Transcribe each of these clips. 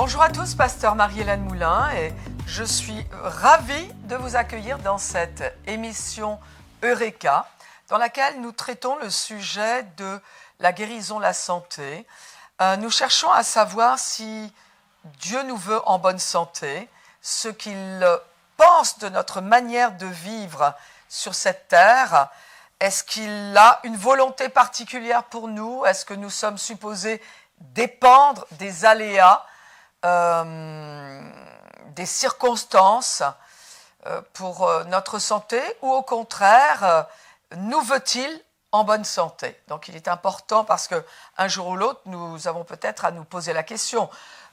Bonjour à tous, pasteur Marie-Hélène Moulin et je suis ravie de vous accueillir dans cette émission Eureka dans laquelle nous traitons le sujet de la guérison, la santé. Nous cherchons à savoir si Dieu nous veut en bonne santé, ce qu'il pense de notre manière de vivre sur cette terre. Est-ce qu'il a une volonté particulière pour nous? Est-ce que nous sommes supposés dépendre des aléas, des circonstances pour notre santé, ou au contraire, nous veut-il en bonne santé? Donc il est important parce qu'un jour ou l'autre, nous avons peut-être à nous poser la question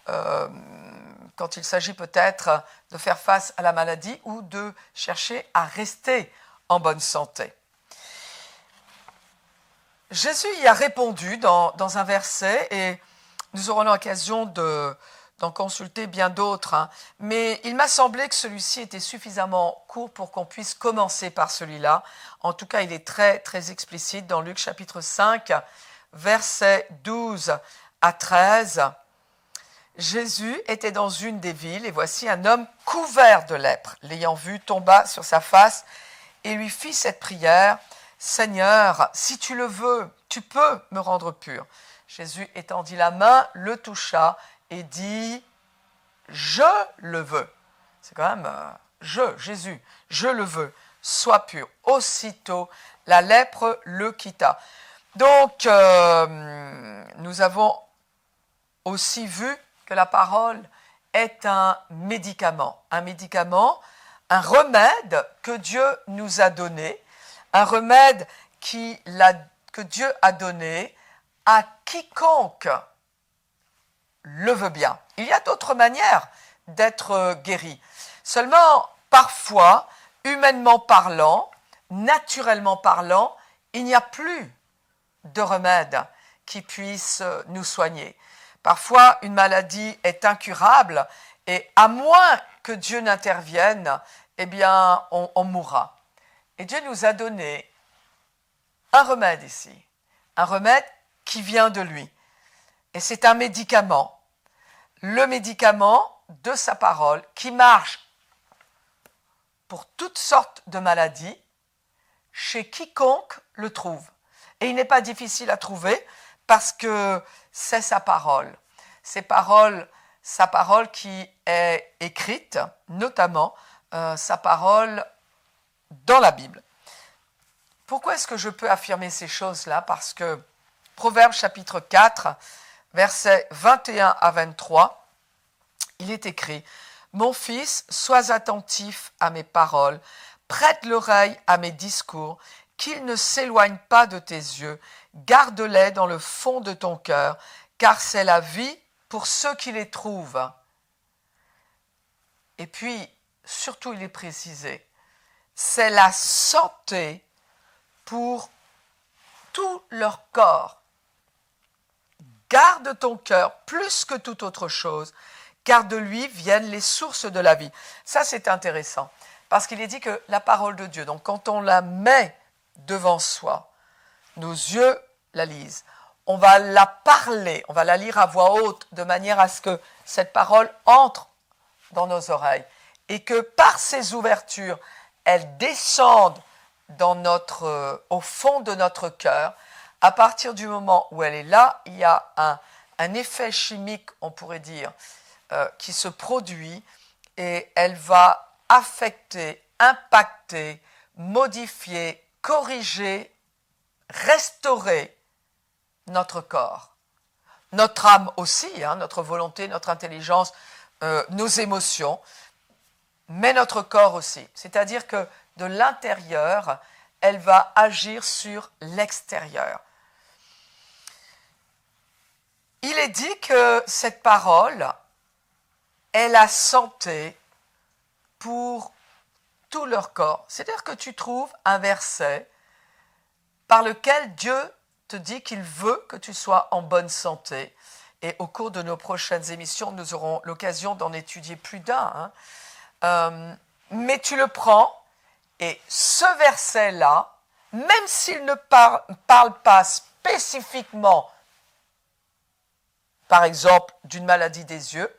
quand il s'agit peut-être de faire face à la maladie ou de chercher à rester en bonne santé. Jésus y a répondu dans un verset et nous aurons l'occasion d'en consulter bien d'autres, mais il m'a semblé que celui-ci était suffisamment court pour qu'on puisse commencer par celui-là. En tout cas, il est très, très explicite dans Luc chapitre 5, versets 12 à 13. Jésus était dans une des villes et voici un homme couvert de lèpre. L'ayant vu, tomba sur sa face et lui fit cette prière: Seigneur, si tu le veux, tu peux me rendre pur. Jésus étendit la main, le toucha et dit: je le veux. C'est quand même Jésus, je le veux, sois pur. Aussitôt, la lèpre le quitta. Donc, nous avons aussi vu que la parole est un médicament, un remède que Dieu nous a donné, un remède que Dieu a donné à quiconque le veut bien. Il y a d'autres manières d'être guéri. Seulement, parfois, humainement parlant, naturellement parlant, il n'y a plus de remède qui puisse nous soigner. Parfois, une maladie est incurable et à moins que Dieu n'intervienne, eh bien, on mourra. Et Dieu nous a donné un remède ici, un remède qui vient de lui. Et c'est un médicament, le médicament de sa parole qui marche pour toutes sortes de maladies chez quiconque le trouve. Et il n'est pas difficile à trouver parce que c'est sa parole. Sa parole qui est écrite, notamment sa parole dans la Bible. Pourquoi est-ce que je peux affirmer ces choses-là? Parce que Proverbes chapitre 4, versets 21 à 23, il est écrit: Mon fils, sois attentif à mes paroles, prête l'oreille à mes discours, qu'ils ne s'éloignent pas de tes yeux, garde-les dans le fond de ton cœur, car c'est la vie pour ceux qui les trouvent. Et puis, surtout, il est précisé, c'est la santé pour tout leur corps. Garde ton cœur plus que toute autre chose, car de lui viennent les sources de la vie. Ça, c'est intéressant, parce qu'il est dit que la parole de Dieu, donc quand on la met devant soi, nos yeux la lisent, on va la parler, on va la lire à voix haute, de manière à ce que cette parole entre dans nos oreilles, et que par ces ouvertures, elle descende au fond de notre cœur. À partir du moment où elle est là, il y a un effet chimique, on pourrait dire, qui se produit et elle va affecter, impacter, modifier, corriger, restaurer notre corps. Notre âme aussi, notre volonté, notre intelligence, nos émotions, mais notre corps aussi. C'est-à-dire que de l'intérieur, elle va agir sur l'extérieur. Il est dit que cette parole est la santé pour tout leur corps. C'est-à-dire que tu trouves un verset par lequel Dieu te dit qu'il veut que tu sois en bonne santé. Et au cours de nos prochaines émissions, nous aurons l'occasion d'en étudier plus d'un. Mais tu le prends et ce verset-là, même s'il ne parle pas spécifiquement, par exemple, d'une maladie des yeux,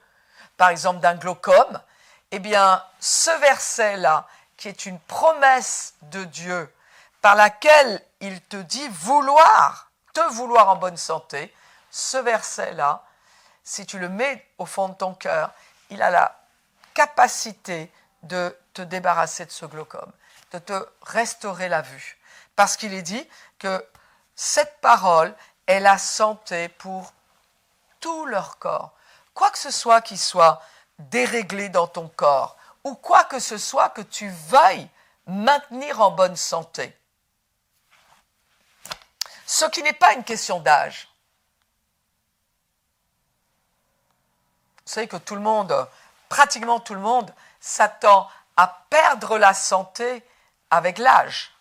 par exemple d'un glaucome, eh bien, ce verset-là, qui est une promesse de Dieu, par laquelle il te dit te vouloir en bonne santé, ce verset-là, si tu le mets au fond de ton cœur, il a la capacité de te débarrasser de ce glaucome, de te restaurer la vue. Parce qu'il est dit que cette parole est la santé pour tout leur corps. Quoi que ce soit qui soit déréglé dans ton corps, ou quoi que ce soit que tu veuilles maintenir en bonne santé. Ce qui n'est pas une question d'âge. Vous savez que tout le monde, pratiquement tout le monde, s'attend à perdre la santé avec l'âge.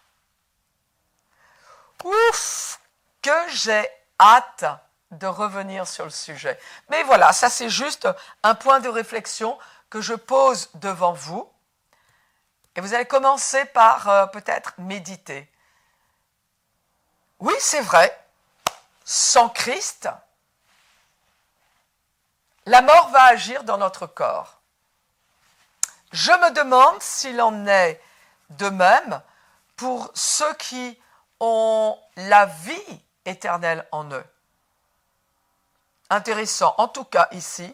Ouf, que j'ai hâte de revenir sur le sujet. Mais voilà, ça c'est juste un point de réflexion que je pose devant vous. Et vous allez commencer par peut-être méditer. Oui, c'est vrai, sans Christ, la mort va agir dans notre corps. Je me demande s'il en est de même pour ceux qui ont la vie éternelle en eux. Intéressant, en tout cas ici,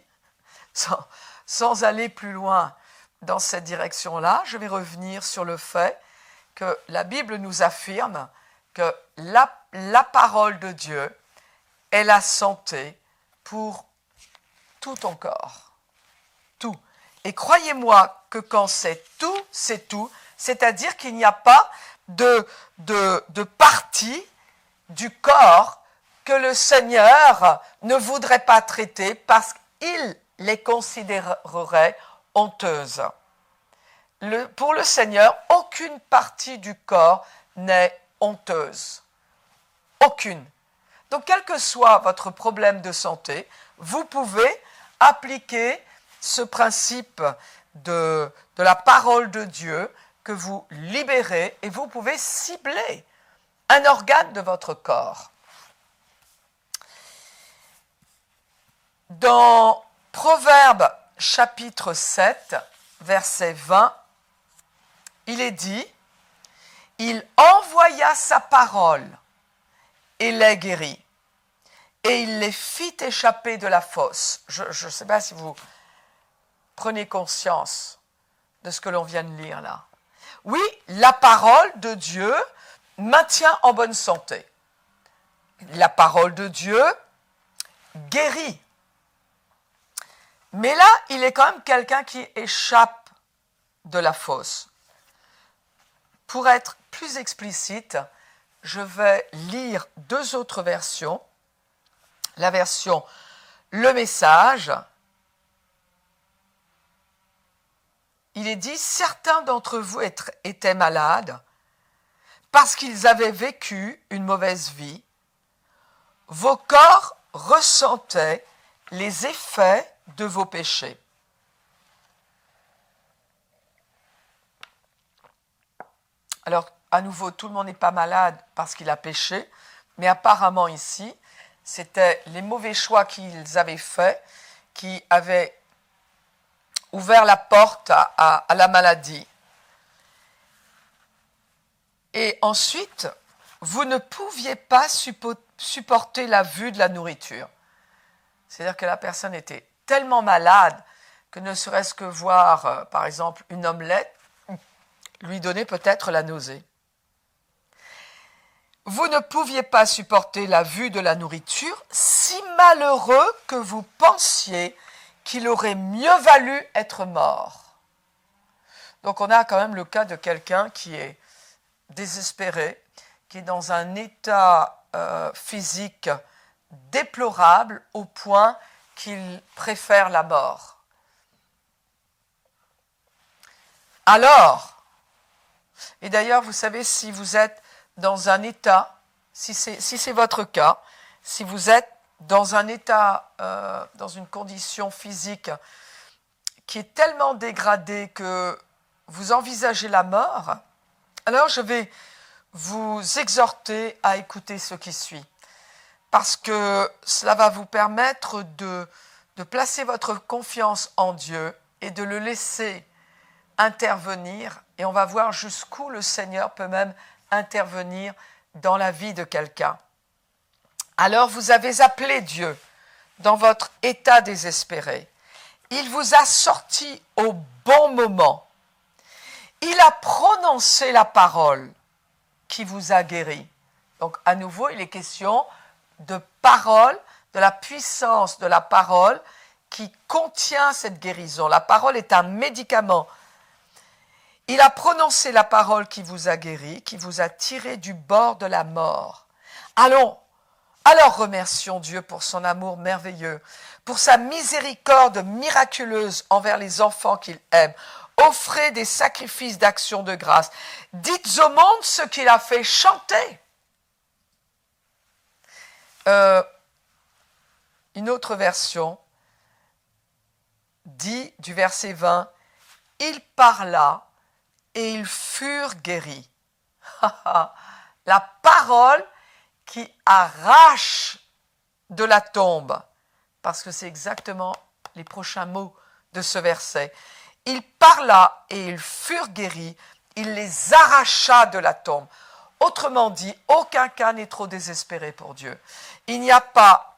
sans aller plus loin dans cette direction-là, je vais revenir sur le fait que la Bible nous affirme que la parole de Dieu est la santé pour tout ton corps. Tout. Et croyez-moi que quand c'est tout, c'est-à-dire qu'il n'y a pas de partie du corps que le Seigneur ne voudrait pas traiter parce qu'il les considérerait honteuses. Pour le Seigneur, aucune partie du corps n'est honteuse. Aucune. Donc, quel que soit votre problème de santé, vous pouvez appliquer ce principe de la parole de Dieu que vous libérez et vous pouvez cibler un organe de votre corps. Dans Proverbes chapitre 7, verset 20, il est dit « Il envoya sa parole et les guérit, et il les fit échapper de la fosse. » Je ne sais pas si vous prenez conscience de ce que l'on vient de lire là. Oui, la parole de Dieu maintient en bonne santé. La parole de Dieu guérit. Mais là, il est quand même quelqu'un qui échappe de la fosse. Pour être plus explicite, je vais lire deux autres versions. La version Le Message. Il est dit « Certains d'entre vous étaient malades parce qu'ils avaient vécu une mauvaise vie. Vos corps ressentaient les effets de vos péchés. » Alors, à nouveau, tout le monde n'est pas malade parce qu'il a péché, mais apparemment ici, c'était les mauvais choix qu'ils avaient faits qui avaient ouvert la porte à la maladie. Et ensuite, vous ne pouviez pas supporter la vue de la nourriture. C'est-à-dire que la personne était tellement malade que ne serait-ce que voir, par exemple, une omelette, lui donnait peut-être la nausée. Vous ne pouviez pas supporter la vue de la nourriture, si malheureux que vous pensiez qu'il aurait mieux valu être mort. Donc on a quand même le cas de quelqu'un qui est désespéré, qui est dans un état physique déplorable au point qu'il préfère la mort. Alors, et d'ailleurs, vous savez, si vous êtes dans un état, si c'est votre cas, si vous êtes dans un état, dans une condition physique qui est tellement dégradée que vous envisagez la mort, alors je vais vous exhorter à écouter ce qui suit. Parce que cela va vous permettre de placer votre confiance en Dieu et de le laisser intervenir. Et on va voir jusqu'où le Seigneur peut même intervenir dans la vie de quelqu'un. Alors vous avez appelé Dieu dans votre état désespéré. Il vous a sorti au bon moment. Il a prononcé la parole qui vous a guéri. Donc à nouveau, il est question de parole, de la puissance de la parole qui contient cette guérison. La parole est un médicament. Il a prononcé la parole qui vous a guéri, qui vous a tiré du bord de la mort. Alors remercions Dieu pour son amour merveilleux, pour sa miséricorde miraculeuse envers les enfants qu'il aime. Offrez des sacrifices d'action de grâce. Dites au monde ce qu'il a fait, chanter. Une autre version dit du verset 20, « Il parla et ils furent guéris. » La parole qui arrache de la tombe, parce que c'est exactement les prochains mots de ce verset. Il parla et ils furent guéris, il les arracha de la tombe. Autrement dit, aucun cas n'est trop désespéré pour Dieu. Il n'y a pas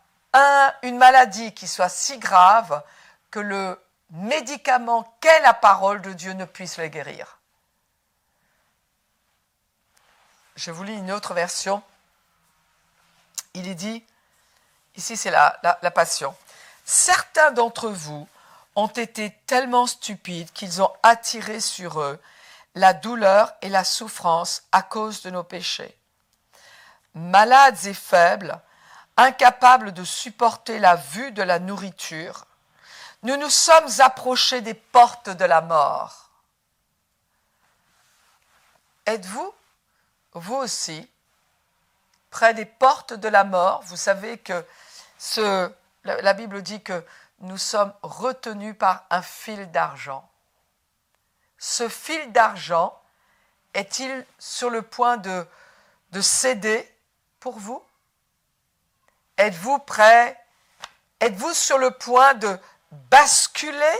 une maladie qui soit si grave que le médicament qu'est la parole de Dieu ne puisse les guérir. Je vous lis une autre version. Il est dit, ici c'est la Passion, « Certains d'entre vous ont été tellement stupides qu'ils ont attiré sur eux la douleur et la souffrance à cause de nos péchés. Malades et faibles, incapables de supporter la vue de la nourriture, nous nous sommes approchés des portes de la mort. » Êtes-vous, vous aussi, près des portes de la mort? Vous savez que la Bible dit que nous sommes retenus par un fil d'argent. Ce fil d'argent est-il sur le point de céder pour vous? Êtes-vous prêt? Êtes-vous sur le point de basculer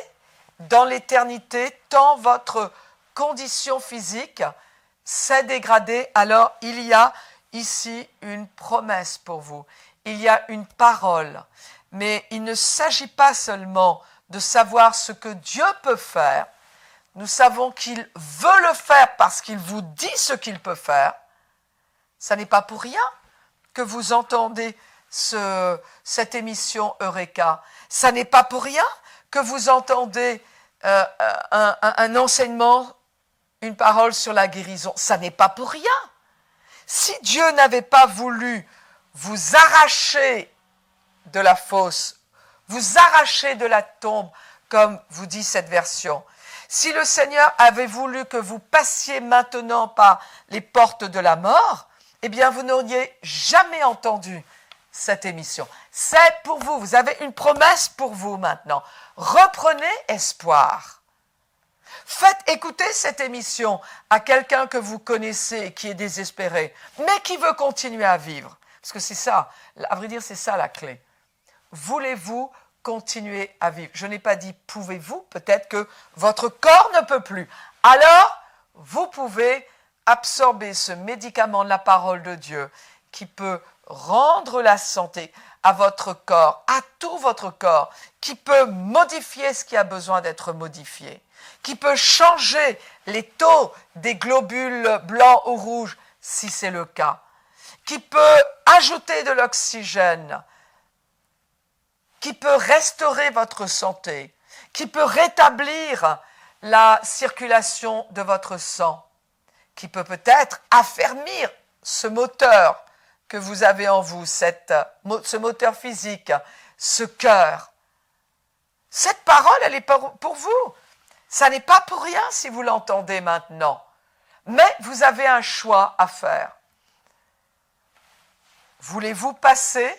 dans l'éternité tant votre condition physique s'est dégradée? Alors il y a ici une promesse pour vous. Il y a une parole. Mais il ne s'agit pas seulement de savoir ce que Dieu peut faire. Nous savons qu'il veut le faire parce qu'il vous dit ce qu'il peut faire. Ça n'est pas pour rien que vous entendez cette émission Eureka. Ça n'est pas pour rien que vous entendez un enseignement, une parole sur la guérison. Ça n'est pas pour rien. Si Dieu n'avait pas voulu vous arracher de la fosse, vous arracher de la tombe, comme vous dit cette version, si le Seigneur avait voulu que vous passiez maintenant par les portes de la mort, eh bien vous n'auriez jamais entendu cette émission. C'est pour vous, vous avez une promesse pour vous maintenant. Reprenez espoir. Faites écouter cette émission à quelqu'un que vous connaissez et qui est désespéré, mais qui veut continuer à vivre. Parce que c'est ça, à vrai dire, c'est ça la clé. Voulez-vous continuer à vivre? Je n'ai pas dit pouvez-vous, peut-être que votre corps ne peut plus. Alors, vous pouvez absorber ce médicament de la parole de Dieu qui peut rendre la santé à votre corps, à tout votre corps, qui peut modifier ce qui a besoin d'être modifié, qui peut changer les taux des globules blancs ou rouges, si c'est le cas, qui peut ajouter de l'oxygène, qui peut restaurer votre santé, qui peut rétablir la circulation de votre sang, qui peut peut-être affermir ce moteur que vous avez en vous, ce moteur physique, ce cœur. Cette parole, elle est pour vous. Ça n'est pas pour rien si vous l'entendez maintenant. Mais vous avez un choix à faire. Voulez-vous passer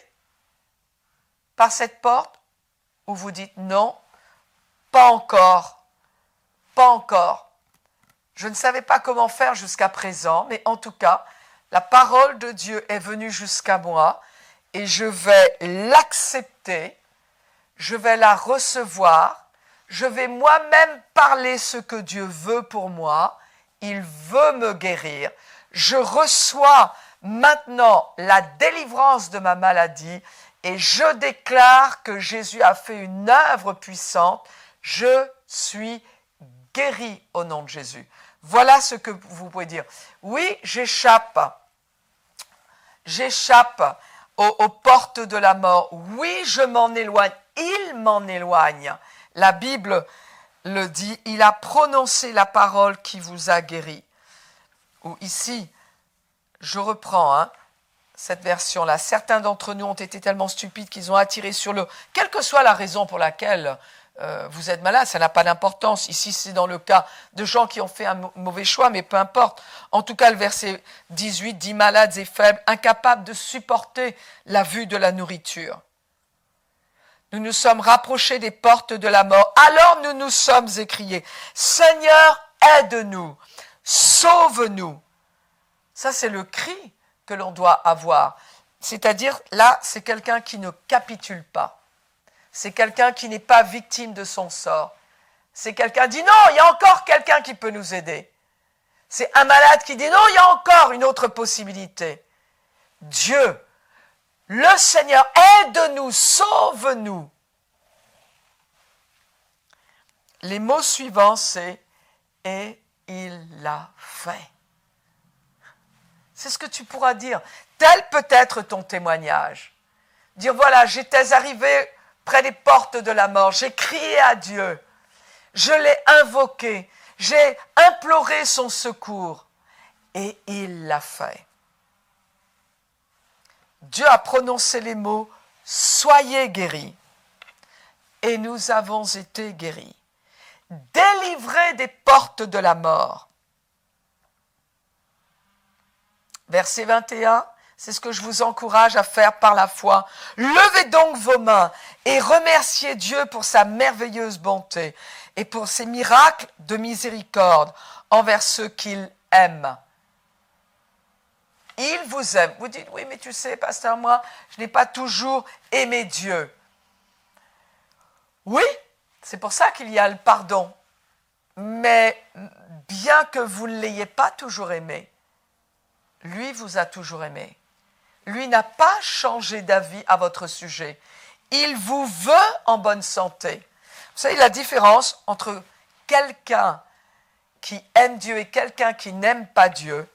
par cette porte ou vous dites non, pas encore, pas encore. Je ne savais pas comment faire jusqu'à présent, mais en tout cas, la parole de Dieu est venue jusqu'à moi et je vais l'accepter, je vais la recevoir, je vais moi-même parler ce que Dieu veut pour moi, il veut me guérir, je reçois maintenant la délivrance de ma maladie et je déclare que Jésus a fait une œuvre puissante, je suis guéri au nom de Jésus. Voilà ce que vous pouvez dire. Oui, j'échappe aux portes de la mort. Oui, je m'en éloigne. Il m'en éloigne. La Bible le dit, il a prononcé la parole qui vous a guéri. Ou ici, je reprends cette version-là. Certains d'entre nous ont été tellement stupides qu'ils ont attiré sur le... Quelle que soit la raison pour laquelle vous êtes malade, ça n'a pas d'importance. Ici, c'est dans le cas de gens qui ont fait un mauvais choix, mais peu importe. En tout cas, le verset 18 dit « malades et faibles, incapables de supporter la vue de la nourriture. Nous nous sommes rapprochés des portes de la mort. Alors nous nous sommes écriés « Seigneur, aide-nous, sauve-nous ». Ça, c'est le cri que l'on doit avoir. C'est-à-dire, là, c'est quelqu'un qui ne capitule pas. C'est quelqu'un qui n'est pas victime de son sort. C'est quelqu'un qui dit non, il y a encore quelqu'un qui peut nous aider. C'est un malade qui dit non, il y a encore une autre possibilité. Dieu, le Seigneur, aide-nous, sauve-nous. Les mots suivants, c'est « et il l'a fait ». C'est ce que tu pourras dire. Tel peut être ton témoignage. Dire voilà, j'étais arrivé près des portes de la mort, j'ai crié à Dieu, je l'ai invoqué, j'ai imploré son secours et il l'a fait. Dieu a prononcé les mots « Soyez guéris » et nous avons été guéris. Délivrés des portes de la mort. Verset 21, c'est ce que je vous encourage à faire par la foi. Levez donc vos mains et remerciez Dieu pour sa merveilleuse bonté et pour ses miracles de miséricorde envers ceux qu'il aime. Il vous aime. Vous dites, oui, mais tu sais, pasteur, moi, je n'ai pas toujours aimé Dieu. Oui, c'est pour ça qu'il y a le pardon. Mais bien que vous ne l'ayez pas toujours aimé, lui vous a toujours aimé. Lui n'a pas changé d'avis à votre sujet. Il vous veut en bonne santé. Vous savez la différence entre quelqu'un qui aime Dieu et quelqu'un qui n'aime pas Dieu.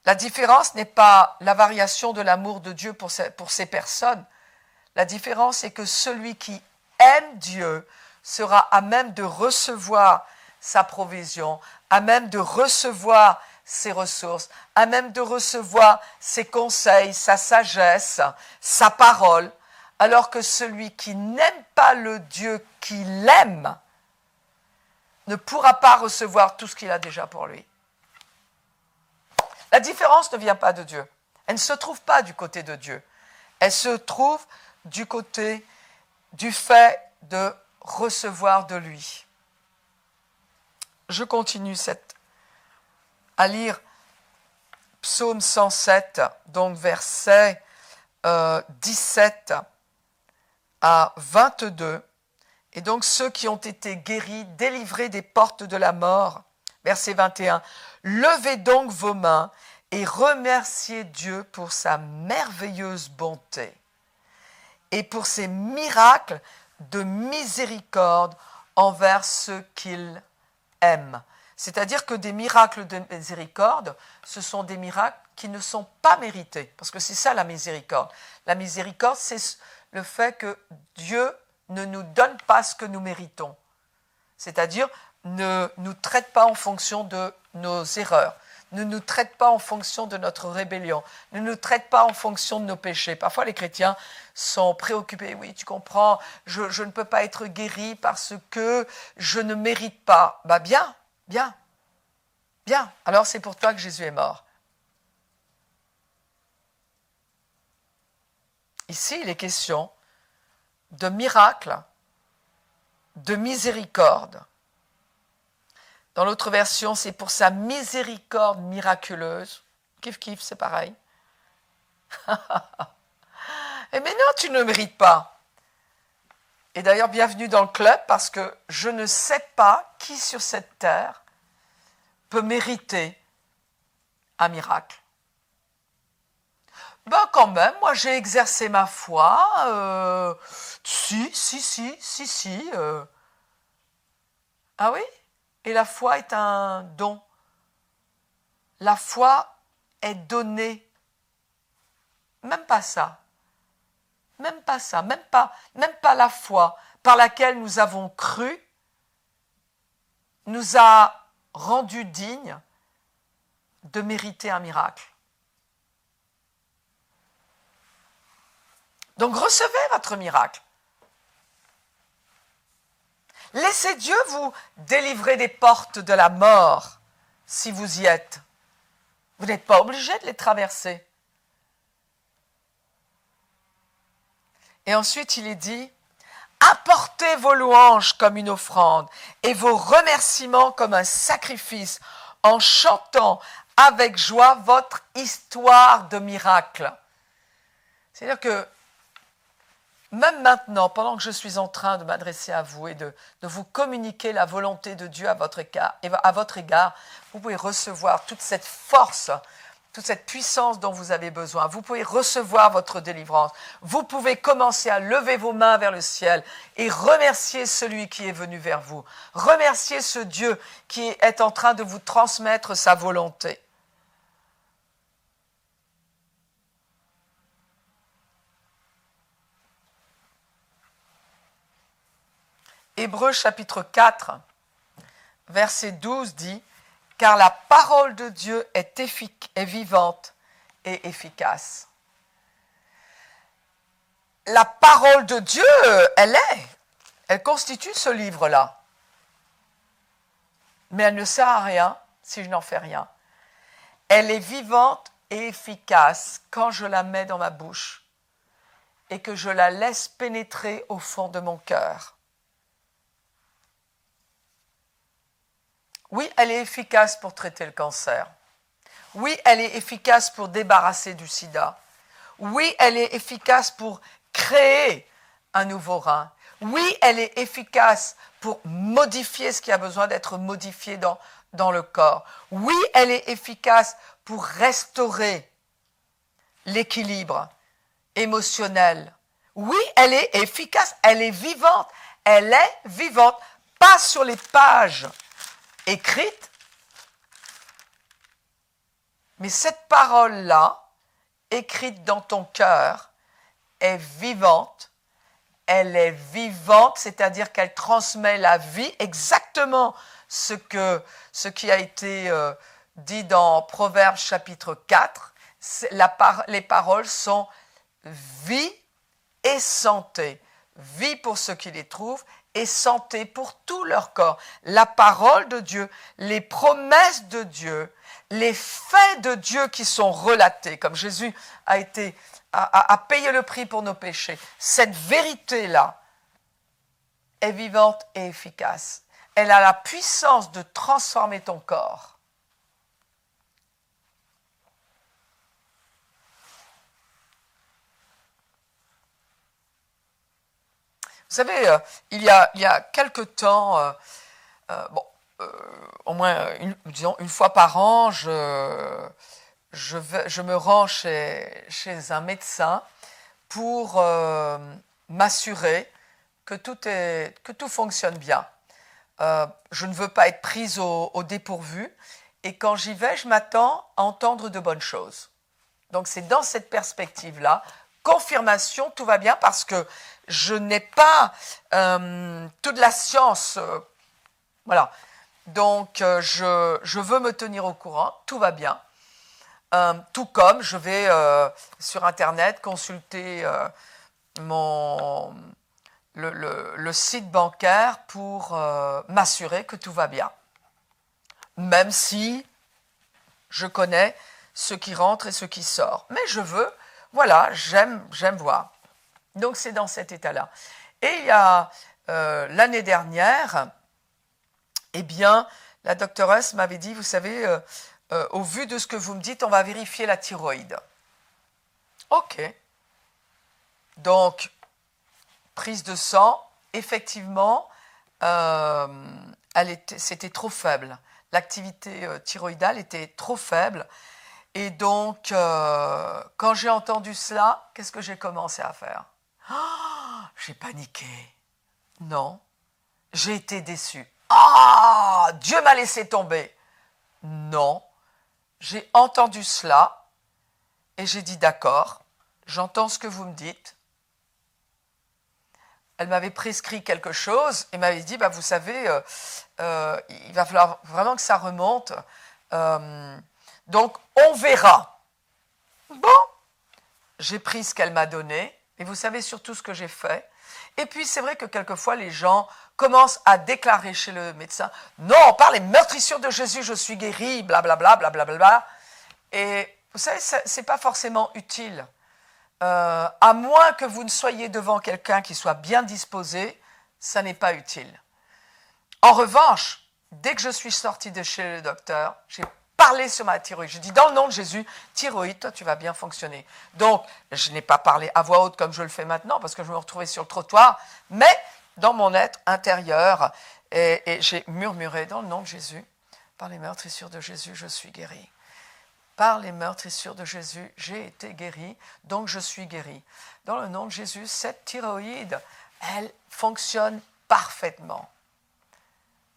La différence n'est pas la variation de l'amour de Dieu pour ces personnes. La différence est que celui qui aime Dieu sera à même de recevoir sa provision, à même de recevoir ses ressources, à même de recevoir ses conseils, sa sagesse, sa parole, alors que celui qui n'aime pas le Dieu qu'il aime ne pourra pas recevoir tout ce qu'il a déjà pour lui. La différence ne vient pas de Dieu. Elle ne se trouve pas du côté de Dieu. Elle se trouve du côté du fait de recevoir de lui. Je continue à lire Psaume 107, donc versets 17 à 22. Et donc ceux qui ont été guéris, délivrés des portes de la mort, verset 21. Levez donc vos mains et remerciez Dieu pour sa merveilleuse bonté et pour ses miracles de miséricorde envers ceux qu'il aime. C'est-à-dire que des miracles de miséricorde, ce sont des miracles qui ne sont pas mérités. Parce que c'est ça la miséricorde. La miséricorde, c'est le fait que Dieu ne nous donne pas ce que nous méritons. C'est-à-dire, ne nous traite pas en fonction de nos erreurs, ne nous traite pas en fonction de notre rébellion, ne nous traite pas en fonction de nos péchés. Parfois, les chrétiens sont préoccupés. Oui, tu comprends, je ne peux pas être guéri parce que je ne mérite pas. Bien. Alors, c'est pour toi que Jésus est mort. Ici, il est question de miracle, de miséricorde. Dans l'autre version, c'est pour sa miséricorde miraculeuse. Kiff, c'est pareil. Et mais non, tu ne mérites pas. Et d'ailleurs, bienvenue dans le club parce que je ne sais pas qui sur cette terre peut mériter un miracle. Ben quand même, moi j'ai exercé ma foi. Si. Ah oui? Et la foi est un don. La foi est donnée. Même pas ça. Même pas ça. Même pas la foi par laquelle nous avons cru nous a rendus dignes de mériter un miracle. Donc recevez votre miracle. Laissez Dieu vous délivrer des portes de la mort si vous y êtes. Vous n'êtes pas obligé de les traverser. Et ensuite, il est dit, apportez vos louanges comme une offrande et vos remerciements comme un sacrifice en chantant avec joie votre histoire de miracle. C'est-à-dire que même maintenant, pendant que je suis en train de m'adresser à vous et de vous communiquer la volonté de Dieu à votre égard, vous pouvez recevoir toute cette force, toute cette puissance dont vous avez besoin. Vous pouvez recevoir votre délivrance. Vous pouvez commencer à lever vos mains vers le ciel et remercier celui qui est venu vers vous. Remercier ce Dieu qui est en train de vous transmettre sa volonté. Hébreux chapitre 4, verset 12 dit « Car la parole de Dieu est vivante et efficace. » La parole de Dieu, elle constitue ce livre-là. Mais elle ne sert à rien si je n'en fais rien. Elle est vivante et efficace quand je la mets dans ma bouche et que je la laisse pénétrer au fond de mon cœur. Oui, elle est efficace pour traiter le cancer. Oui, elle est efficace pour débarrasser du sida. Oui, elle est efficace pour créer un nouveau rein. Oui, elle est efficace pour modifier ce qui a besoin d'être modifié dans le corps. Oui, elle est efficace pour restaurer l'équilibre émotionnel. Oui, elle est efficace, elle est vivante. Elle est vivante, pas sur les pages écrite, mais cette parole-là, écrite dans ton cœur, est vivante. Elle est vivante, c'est-à-dire qu'elle transmet la vie, exactement ce qui a été dit dans Proverbes chapitre 4. Les paroles sont vie et santé. Vie pour ceux qui les trouvent et santé pour tout leur corps. La parole de Dieu, les promesses de Dieu, les faits de Dieu qui sont relatés, comme Jésus a payé le prix pour nos péchés. Cette vérité-là est vivante et efficace. Elle a la puissance de transformer ton corps. Vous savez, il y a quelque temps, au moins une fois par an, je me rends chez un médecin pour m'assurer que tout fonctionne bien. Je ne veux pas être prise au dépourvu et quand j'y vais, je m'attends à entendre de bonnes choses. Donc c'est dans cette perspective-là, confirmation, tout va bien parce que je n'ai pas toute la science. Voilà. Donc, je veux me tenir au courant. Tout va bien. Tout comme je vais sur Internet consulter le site bancaire pour m'assurer que tout va bien. Même si je connais ce qui rentre et ce qui sort. Mais je veux, voilà, j'aime voir. Donc, c'est dans cet état-là. Et il y a l'année dernière, eh bien, la doctoresse m'avait dit, vous savez, au vu de ce que vous me dites, on va vérifier la thyroïde. OK. Donc, prise de sang, effectivement, c'était trop faible. L'activité thyroïdale était trop faible. Et donc, quand j'ai entendu cela, qu'est-ce que j'ai commencé à faire? J'ai paniqué. Non, j'ai été déçue. Ah, Dieu m'a laissé tomber. Non, j'ai entendu cela et j'ai dit d'accord, j'entends ce que vous me dites. Elle m'avait prescrit quelque chose et m'avait dit, bah, vous savez, il va falloir vraiment que ça remonte. Donc, on verra. Bon, j'ai pris ce qu'elle m'a donné et vous savez surtout ce que j'ai fait. Et puis, c'est vrai que quelquefois, les gens commencent à déclarer chez le médecin, non, par les meurtrissures de Jésus, je suis guéri, blablabla, blablabla. Et vous savez, ce n'est pas forcément utile. À moins que vous ne soyez devant quelqu'un qui soit bien disposé, ça n'est pas utile. En revanche, dès que je suis sortie de chez le docteur, j'ai parlé sur ma thyroïde. J'ai dit, dans le nom de Jésus, thyroïde, toi, tu vas bien fonctionner. Donc, je n'ai pas parlé à voix haute comme je le fais maintenant, parce que je me retrouvais sur le trottoir, mais dans mon être intérieur, et j'ai murmuré, dans le nom de Jésus, par les meurtrissures de Jésus, je suis guéri. Par les meurtrissures de Jésus, j'ai été guéri, donc je suis guéri. Dans le nom de Jésus, cette thyroïde, elle fonctionne parfaitement.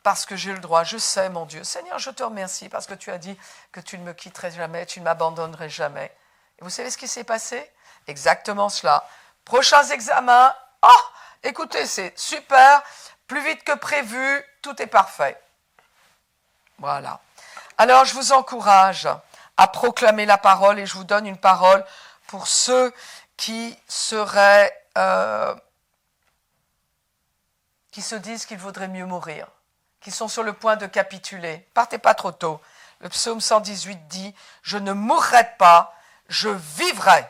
Parce que j'ai le droit, je sais, mon Dieu. Seigneur, je te remercie parce que tu as dit que tu ne me quitterais jamais, tu ne m'abandonnerais jamais. Et vous savez ce qui s'est passé? Exactement cela. Prochains examens, oh, écoutez, c'est super, plus vite que prévu, tout est parfait. Voilà. Alors, je vous encourage à proclamer la parole et je vous donne une parole pour ceux qui seraient, qui se disent qu'il vaudrait mieux mourir, qui sont sur le point de capituler. Partez pas trop tôt. Le psaume 118 dit « Je ne mourrai pas, je vivrai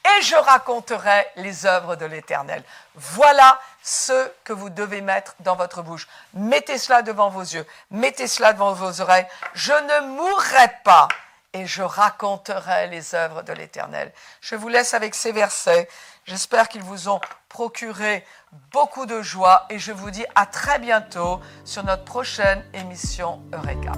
et je raconterai les œuvres de l'Éternel. » Voilà ce que vous devez mettre dans votre bouche. Mettez cela devant vos yeux, mettez cela devant vos oreilles. « Je ne mourrai pas et je raconterai les œuvres de l'Éternel. » Je vous laisse avec ces versets. J'espère qu'ils vous ont procuré beaucoup de joie et je vous dis à très bientôt sur notre prochaine émission Eureka.